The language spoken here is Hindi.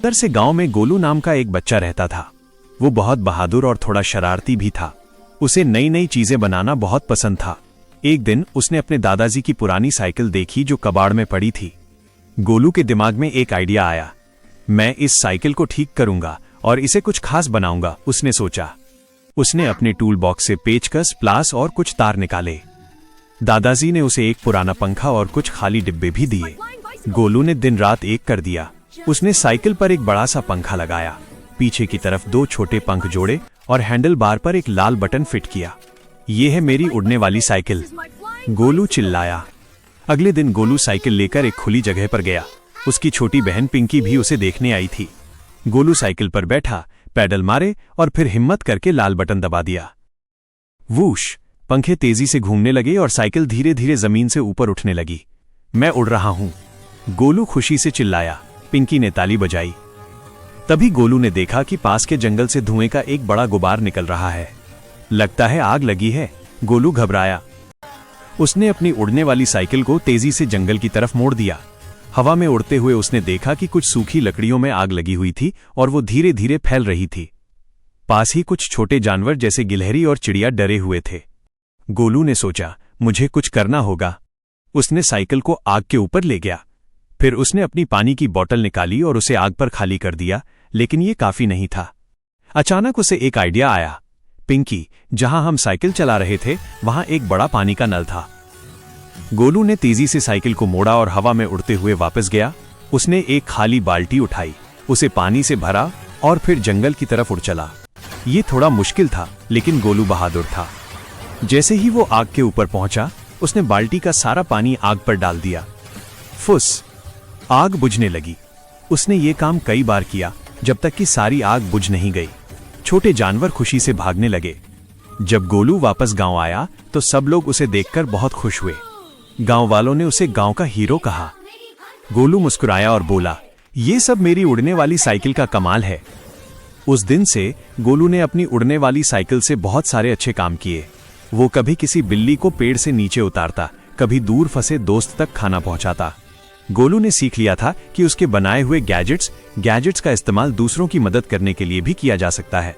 उधर से गांव में गोलू नाम का एक बच्चा रहता था। वो बहुत बहादुर और थोड़ा शरारती भी था। उसे नई नई चीजें बनाना बहुत पसंद था। एक दिन उसने अपने दादाजी की पुरानी साइकिल देखी जो कबाड़ में पड़ी थी। गोलू के दिमाग में एक आइडिया आया। मैं इस साइकिल को ठीक करूंगा और इसे कुछ खास बनाऊंगा, उसने सोचा। उसने अपने टूल बॉक्स से पेचकस, प्लास और कुछ तार निकाले। दादाजी ने उसे एक पुराना पंखा और कुछ खाली डिब्बे भी दिए। गोलू ने दिन रात एक कर दिया। उसने साइकिल पर एक बड़ा सा पंखा लगाया, पीछे की तरफ 2 छोटे पंख जोड़े और हैंडल बार पर एक लाल बटन फिट किया। ये है मेरी उड़ने वाली साइकिल, गोलू चिल्लाया। अगले दिन गोलू साइकिल लेकर एक खुली जगह पर गया। उसकी छोटी बहन पिंकी भी उसे देखने आई थी। गोलू साइकिल पर बैठा, पैडल मारे और फिर हिम्मत करके लाल बटन दबा दिया। वूश! पंखे तेजी से घूमने लगे और साइकिल धीरे धीरे जमीन से ऊपर उठने लगी। मैं उड़ रहा हूं, गोलू खुशी से चिल्लाया। पिंकी ने ताली बजाई। तभी गोलू ने देखा कि पास के जंगल से धुएं का एक बड़ा गुबार निकल रहा है। लगता है आग लगी है, गोलू घबराया। उसने अपनी उड़ने वाली साइकिल को तेजी से जंगल की तरफ मोड़ दिया। हवा में उड़ते हुए उसने देखा कि कुछ सूखी लकड़ियों में आग लगी हुई थी और वो धीरे धीरे फैल रही थी। पास ही कुछ छोटे जानवर जैसे गिलहरी और चिड़िया डरे हुए थे। गोलू ने सोचा, मुझे कुछ करना होगा। उसने साइकिल को आग के ऊपर ले गया। फिर उसने अपनी पानी की बोतल निकाली और उसे आग पर खाली कर दिया, लेकिन ये काफी नहीं था। अचानक उसे एक आइडिया आया। पिंकी, जहां हम साइकिल चला रहे थे वहां एक बड़ा पानी का नल था। गोलू ने तेजी से साइकिल को मोड़ा और हवा में उड़ते हुए वापस गया। उसने एक खाली बाल्टी उठाई, उसे पानी से भरा और फिर जंगल की तरफ उड़ चला। ये थोड़ा मुश्किल था, लेकिन गोलू बहादुर था। जैसे ही वो आग के ऊपर पहुंचा, उसने बाल्टी का सारा पानी आग पर डाल दिया। फुस! आग बुझने लगी। उसने ये काम कई बार किया, जब तक कि सारी आग बुझ नहीं गई। छोटे जानवर खुशी से भागने लगे। जब गोलू वापस गांव आया तो सब लोग उसे देखकर बहुत खुश हुए। गांव वालों ने उसे गांव का हीरो कहा। गोलू मुस्कुराया और बोला, ये सब मेरी उड़ने वाली साइकिल का कमाल है। उस दिन से गोलू ने अपनी उड़ने वाली साइकिल से बहुत सारे अच्छे काम किए। वो कभी किसी बिल्ली को पेड़ से नीचे उतारता, कभी दूर फंसे दोस्त तक खाना पहुंचाता। गोलू ने सीख लिया था कि उसके बनाए हुए गैजेट्स का इस्तेमाल दूसरों की मदद करने के लिए भी किया जा सकता है।